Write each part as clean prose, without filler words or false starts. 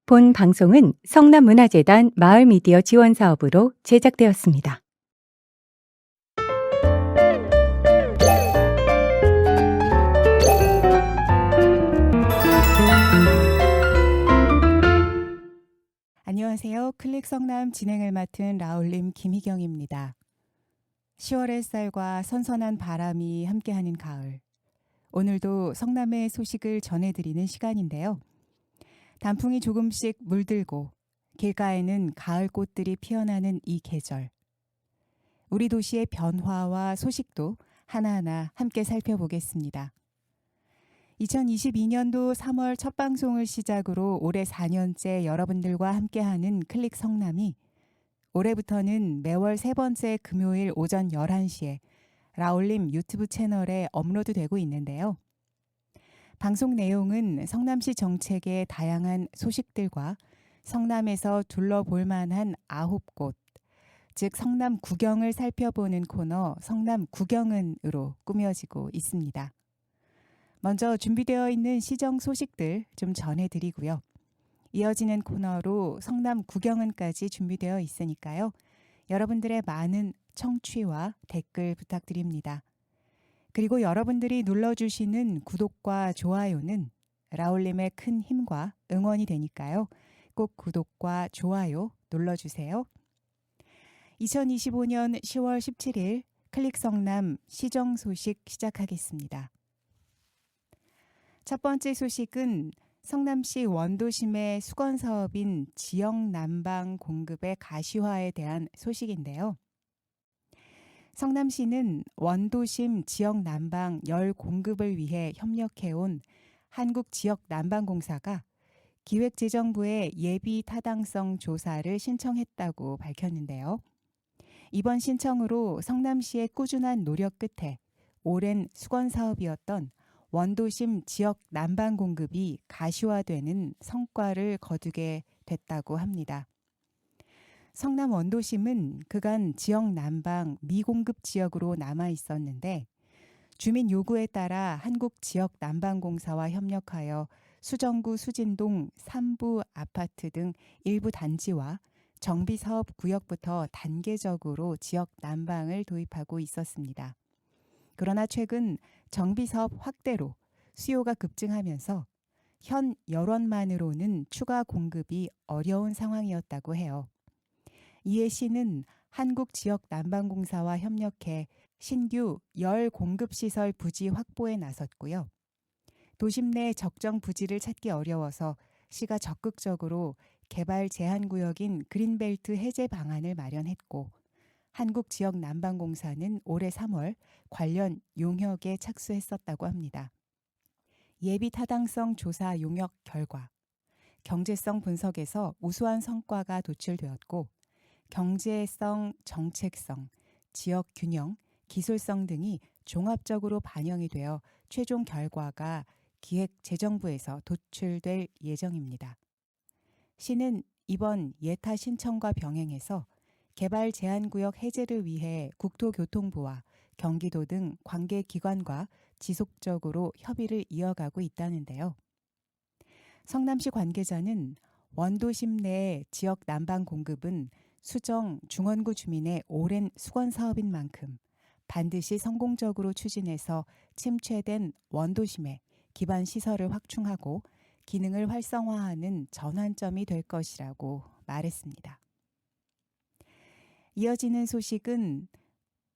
본 방송은 성남문화재단 마을미디어 지원사업으로 제작되었습니다. 안녕하세요. 클릭 성남 진행을 맡은 라울림 김희경입니다. 10월 햇살과 선선한 바람이 함께하는 가을. 오늘도 성남의 소식을 전해드리는 시간인데요. 단풍이 조금씩 물들고 길가에는 가을 꽃들이 피어나는 이 계절. 우리 도시의 변화와 소식도 하나하나 함께 살펴보겠습니다. 2022년도 3월 첫 방송을 시작으로 올해 4년째 여러분들과 함께하는 클릭 성남이 올해부터는 매월 세 번째 금요일 오전 11시에 라울림 유튜브 채널에 업로드되고 있는데요. 방송 내용은 성남시 정책의 다양한 소식들과 성남에서 둘러볼 만한 9곳, 즉 성남 구경을 살펴보는 코너 성남 구경은으로 꾸며지고 있습니다. 먼저 준비되어 있는 시정 소식들 좀 전해드리고요. 이어지는 코너로 성남 구경은까지 준비되어 있으니까요. 여러분들의 많은 청취와 댓글 부탁드립니다. 그리고 여러분들이 눌러주시는 구독과 좋아요는 라울림의 큰 힘과 응원이 되니까요. 꼭 구독과 좋아요 눌러주세요. 2025년 10월 17일 클릭 성남 시정 소식 시작하겠습니다. 첫 번째 소식은 성남시 원도심의 수건 사업인 지역 난방 공급의 가시화에 대한 소식인데요. 성남시는 원도심 지역 난방 열 공급을 위해 협력해온 한국지역난방공사가 기획재정부에 예비 타당성 조사를 신청했다고 밝혔는데요. 이번 신청으로 성남시의 꾸준한 노력 끝에 오랜 수건 사업이었던 원도심 지역 난방 공급이 가시화되는 성과를 거두게 됐다고 합니다. 성남 원도심은 그간 지역 난방 미공급 지역으로 남아 있었는데 주민 요구에 따라 한국지역난방공사와 협력하여 수정구 수진동 3부 아파트 등 일부 단지와 정비사업 구역부터 단계적으로 지역 난방을 도입하고 있었습니다. 그러나 최근 정비사업 확대로 수요가 급증하면서 현 여론만으로는 추가 공급이 어려운 상황이었다고 해요. 이에 시는 한국지역난방공사와 협력해 신규 열 공급시설 부지 확보에 나섰고요. 도심 내 적정 부지를 찾기 어려워서 시가 적극적으로 개발 제한구역인 그린벨트 해제 방안을 마련했고 한국지역난방공사는 올해 3월 관련 용역에 착수했었다고 합니다. 예비 타당성 조사 용역 결과 경제성 분석에서 우수한 성과가 도출되었고 경제성, 정책성, 지역 균형, 기술성 등이 종합적으로 반영이 되어 최종 결과가 기획재정부에서 도출될 예정입니다. 시는 이번 예타 신청과 병행해서 개발 제한구역 해제를 위해 국토교통부와 경기도 등 관계기관과 지속적으로 협의를 이어가고 있다는데요. 성남시 관계자는 원도심 내 지역 난방 공급은 수정 중원구 주민의 오랜 수건 사업인 만큼 반드시 성공적으로 추진해서 침체된 원도심의 기반 시설을 확충하고 기능을 활성화하는 전환점이 될 것이라고 말했습니다. 이어지는 소식은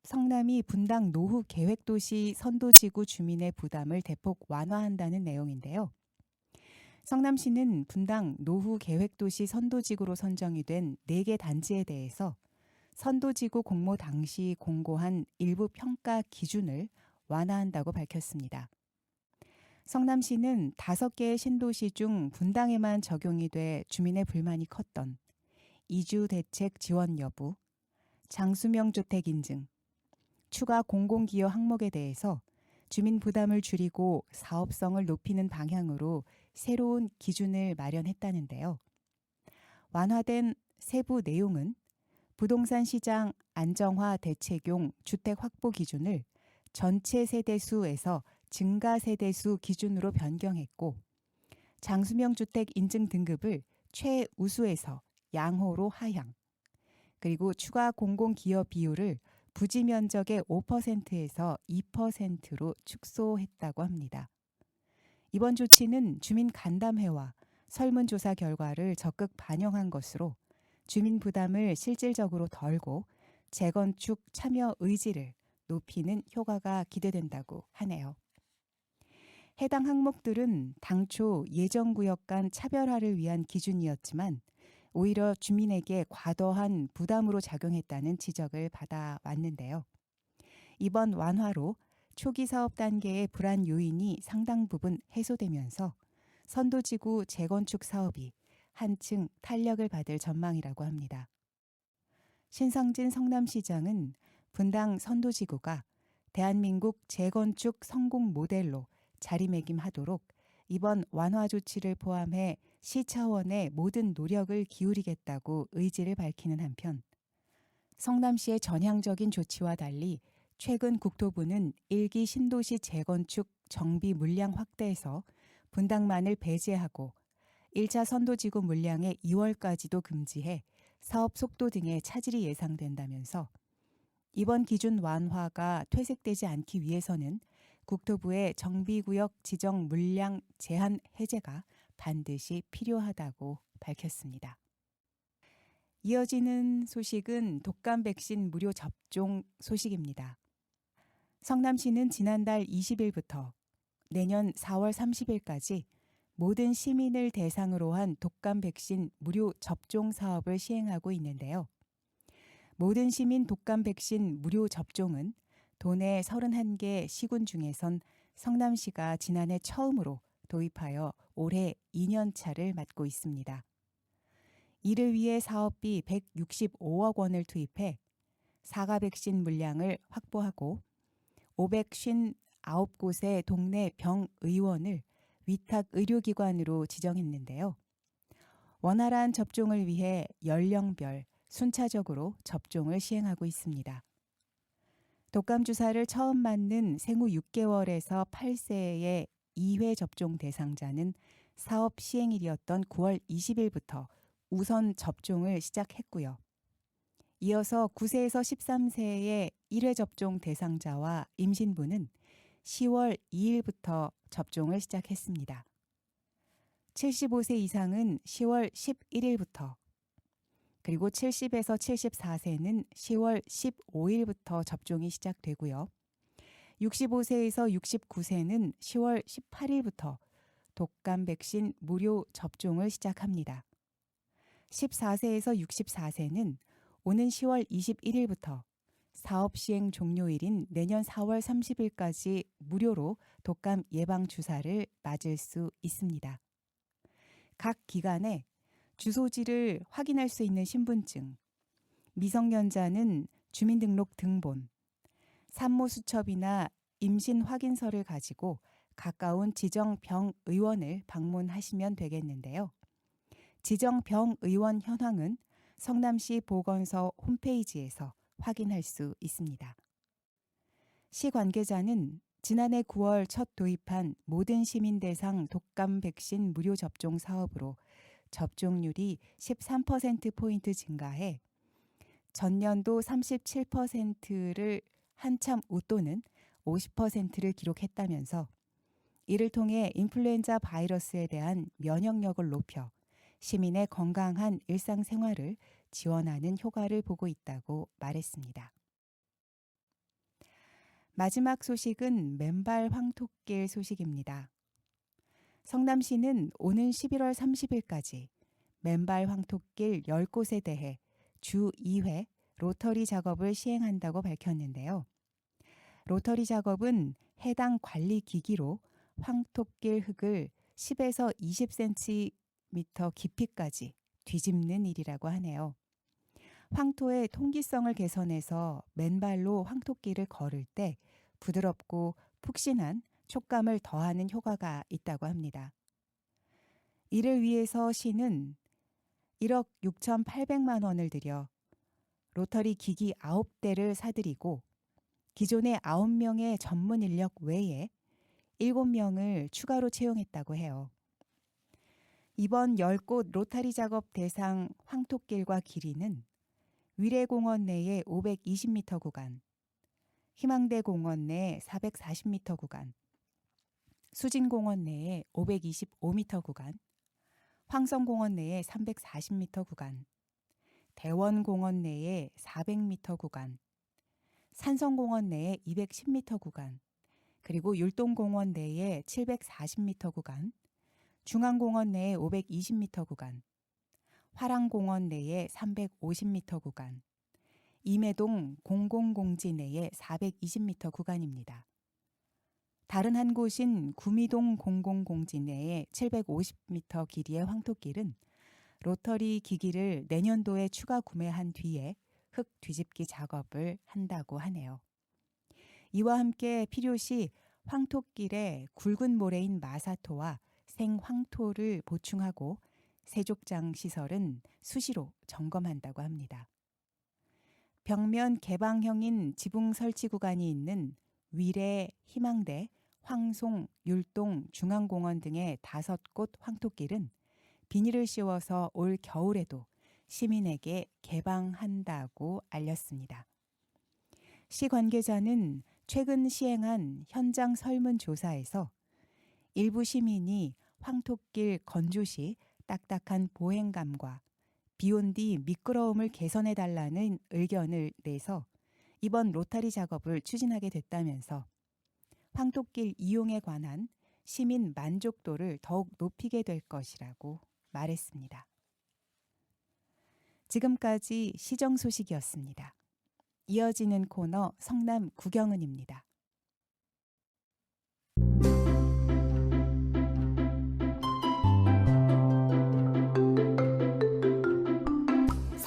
성남이 분당 노후 계획도시 선도지구 주민의 부담을 대폭 완화한다는 내용인데요. 성남시는 분당 노후 계획도시 선도지구로 선정이 된 4개 단지에 대해서 선도지구 공모 당시 공고한 일부 평가 기준을 완화한다고 밝혔습니다. 성남시는 5개의 신도시 중 분당에만 적용이 돼 주민의 불만이 컸던 이주 대책 지원 여부, 장수명 주택 인증, 추가 공공기여 항목에 대해서 주민 부담을 줄이고 사업성을 높이는 방향으로 새로운 기준을 마련했다는데요. 완화된 세부 내용은 부동산 시장 안정화 대책용 주택 확보 기준을 전체 세대수에서 증가 세대수 기준으로 변경했고 장수명 주택 인증 등급을 최우수에서 양호로 하향, 그리고 추가 공공기여 비율을 부지 면적의 5%에서 2%로 축소했다고 합니다. 이번 조치는 주민 간담회와 설문조사 결과를 적극 반영한 것으로 주민 부담을 실질적으로 덜고 재건축 참여 의지를 높이는 효과가 기대된다고 하네요. 해당 항목들은 당초 예정구역 간 차별화를 위한 기준이었지만 오히려 주민에게 과도한 부담으로 작용했다는 지적을 받아왔는데요. 이번 완화로 초기 사업 단계의 불안 요인이 상당 부분 해소되면서 선도지구 재건축 사업이 한층 탄력을 받을 전망이라고 합니다. 신상진 성남시장은 분당 선도지구가 대한민국 재건축 성공 모델로 자리매김하도록 이번 완화 조치를 포함해 시 차원의 모든 노력을 기울이겠다고 의지를 밝히는 한편 성남시의 전향적인 조치와 달리 최근 국토부는 1기 신도시 재건축 정비 물량 확대에서 분당만을 배제하고 1차 선도지구 물량의 2월까지도 금지해 사업 속도 등의 차질이 예상된다면서 이번 기준 완화가 퇴색되지 않기 위해서는 국토부의 정비구역 지정 물량 제한 해제가 반드시 필요하다고 밝혔습니다. 이어지는 소식은 독감 백신 무료 접종 소식입니다. 성남시는 지난달 20일부터 내년 4월 30일까지 모든 시민을 대상으로 한 독감 백신 무료 접종 사업을 시행하고 있는데요. 모든 시민 독감 백신 무료 접종은 도내 31개 시군 중에선 성남시가 지난해 처음으로 도입하여 올해 2년 차를 맞고 있습니다. 이를 위해 사업비 165억 원을 투입해 사가 백신 물량을 확보하고 559곳의 동네 병의원을 위탁 의료기관으로 지정했는데요. 원활한 접종을 위해 연령별 순차적으로 접종을 시행하고 있습니다. 독감 주사를 처음 맞는 생후 6개월에서 8세의 2회 접종 대상자는 사업 시행일이었던 9월 20일부터 우선 접종을 시작했고요. 이어서 9세에서 13세의 1회 접종 대상자와 임신부는 10월 2일부터 접종을 시작했습니다. 75세 이상은 10월 11일부터 그리고 70에서 74세는 10월 15일부터 접종이 시작되고요. 65세에서 69세는 10월 18일부터 독감 백신 무료 접종을 시작합니다. 14세에서 64세는 오는 10월 21일부터 사업 시행 종료일인 내년 4월 30일까지 무료로 독감 예방 주사를 맞을 수 있습니다. 각 기관에 주소지를 확인할 수 있는 신분증, 미성년자는 주민등록 등본, 산모 수첩이나 임신 확인서를 가지고 가까운 지정병의원을 방문하시면 되겠는데요. 지정병의원 현황은 성남시 보건소 홈페이지에서 확인할 수 있습니다. 시 관계자는 지난해 9월 첫 도입한 모든 시민 대상 독감 백신 무료 접종 사업으로 접종률이 13%포인트 증가해 전년도 37%를 한참 웃도는 50%를 기록했다면서 이를 통해 인플루엔자 바이러스에 대한 면역력을 높여 시민의 건강한 일상생활을 지원하는 효과를 보고 있다고 말했습니다. 마지막 소식은 맨발 황토길 소식입니다. 성남시는 오는 11월 30일까지 맨발 황토길 10곳에 대해 주 2회 로터리 작업을 시행한다고 밝혔는데요. 로터리 작업은 해당 관리 기기로 황토길 흙을 10에서 20cm 깊이까지 뒤집는 일이라고 하네요. 황토의 통기성을 개선해서 맨발로 황토길을 걸을 때 부드럽고 푹신한 촉감을 더하는 효과가 있다고 합니다. 이를 위해서 시는 1억 6,800만 원을 들여 로터리 기기 9대를 사들이고 기존의 9명의 전문 인력 외에 7명을 추가로 채용했다고 해요. 이번 10곳 로타리 작업 대상 황토길과 길이는 위례공원 내의 520m 구간, 희망대 공원 내 440m 구간, 수진공원 내에 525m 구간, 황성공원 내에 340m 구간, 대원공원 내에 400m 구간, 산성공원 내에 210m 구간, 그리고 율동공원 내에 740m 구간, 중앙공원 내에 520m 구간, 화랑공원 내에 350m 구간, 임해동 공공공지 내에 420m 구간입니다. 다른 한 곳인 구미동 공공공지 내에 750m 길이의 황토길은 로터리 기기를 내년도에 추가 구매한 뒤에 흙 뒤집기 작업을 한다고 하네요. 이와 함께 필요시 황토길에 굵은 모래인 마사토와 생황토를 보충하고 세족장 시설은 수시로 점검한다고 합니다. 벽면 개방형인 지붕 설치 구간이 있는 위례, 희망대, 황송, 율동, 중앙공원 등의 5곳 황토길은 비닐을 씌워서 올 겨울에도 시민에게 개방한다고 알렸습니다. 시 관계자는 최근 시행한 현장 설문조사에서 일부 시민이 황토길 건조 시 딱딱한 보행감과 비온 뒤 미끄러움을 개선해달라는 의견을 내서 이번 로타리 작업을 추진하게 됐다면서 황토길 이용에 관한 시민 만족도를 더욱 높이게 될 것이라고 말했습니다. 지금까지 시정 소식이었습니다. 이어지는 코너 성남 구경은입니다.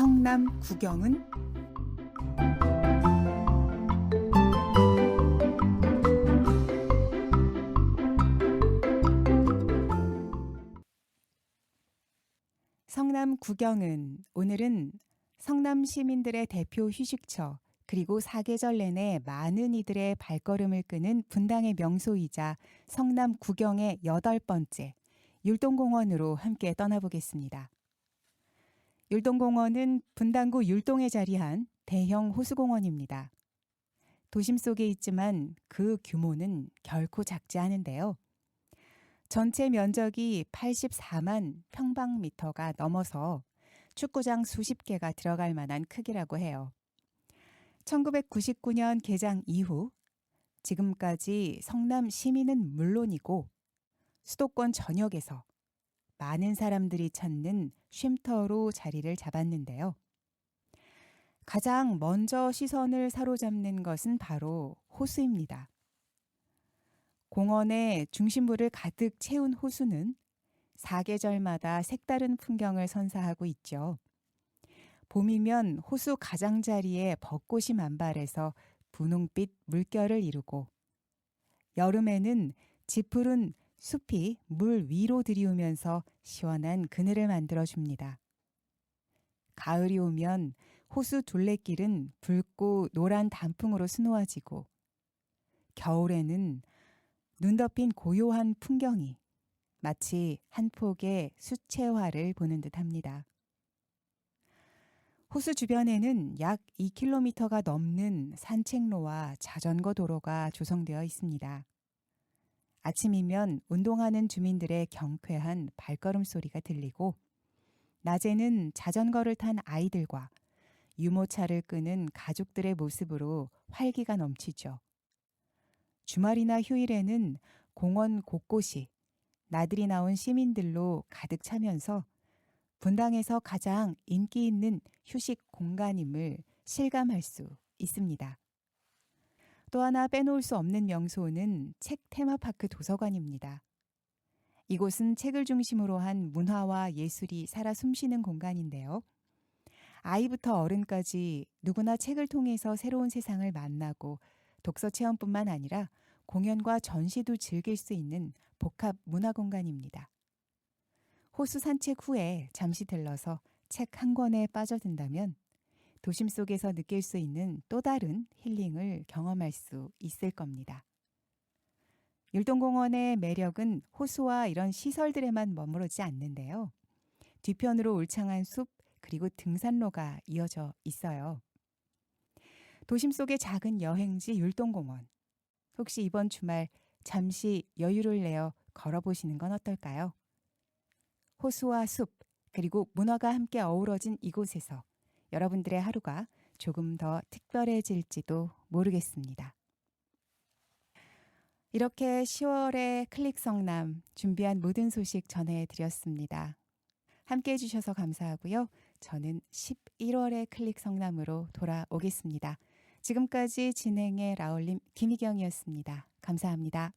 성남 구경은 성남 구경은 오늘은 성남 시민들의 대표 휴식처 그리고 사계절 내내 많은 이들의 발걸음을 끄는 분당의 명소이자 성남 구경의 8번째 율동공원으로 함께 떠나보겠습니다. 율동공원은 분당구 율동에 자리한 대형 호수공원입니다. 도심 속에 있지만 그 규모는 결코 작지 않은데요. 전체 면적이 84만 평방미터가 넘어서 축구장 수십 개가 들어갈 만한 크기라고 해요. 1999년 개장 이후 지금까지 성남 시민은 물론이고 수도권 전역에서 많은 사람들이 찾는 쉼터로 자리를 잡았는데요. 가장 먼저 시선을 사로잡는 것은 바로 호수입니다. 공원의 중심부를 가득 채운 호수는 사계절마다 색다른 풍경을 선사하고 있죠. 봄이면 호수 가장자리에 벚꽃이 만발해서 분홍빛 물결을 이루고 여름에는 짙푸른 숲이 물 위로 들이우면서 시원한 그늘을 만들어줍니다. 가을이 오면 호수 둘레길은 붉고 노란 단풍으로 수놓아지고 겨울에는 눈 덮인 고요한 풍경이 마치 한 폭의 수채화를 보는 듯합니다. 호수 주변에는 약 2km가 넘는 산책로와 자전거 도로가 조성되어 있습니다. 아침이면 운동하는 주민들의 경쾌한 발걸음 소리가 들리고 낮에는 자전거를 탄 아이들과 유모차를 끄는 가족들의 모습으로 활기가 넘치죠. 주말이나 휴일에는 공원 곳곳이 나들이 나온 시민들로 가득 차면서 분당에서 가장 인기 있는 휴식 공간임을 실감할 수 있습니다. 또 하나 빼놓을 수 없는 명소는 책 테마파크 도서관입니다. 이곳은 책을 중심으로 한 문화와 예술이 살아 숨쉬는 공간인데요. 아이부터 어른까지 누구나 책을 통해서 새로운 세상을 만나고 독서 체험뿐만 아니라 공연과 전시도 즐길 수 있는 복합 문화 공간입니다. 호수 산책 후에 잠시 들러서 책 한 권에 빠져든다면 도심 속에서 느낄 수 있는 또 다른 힐링을 경험할 수 있을 겁니다. 율동공원의 매력은 호수와 이런 시설들에만 머무르지 않는데요. 뒤편으로 울창한 숲 그리고 등산로가 이어져 있어요. 도심 속의 작은 여행지 율동공원. 혹시 이번 주말 잠시 여유를 내어 걸어보시는 건 어떨까요? 호수와 숲 그리고 문화가 함께 어우러진 이곳에서 여러분들의 하루가 조금 더 특별해질지도 모르겠습니다. 이렇게 10월의 클릭 성남 준비한 모든 소식 전해드렸습니다. 함께 해주셔서 감사하고요. 저는 11월의 클릭 성남으로 돌아오겠습니다. 지금까지 진행의 라울림 김희경이었습니다. 감사합니다.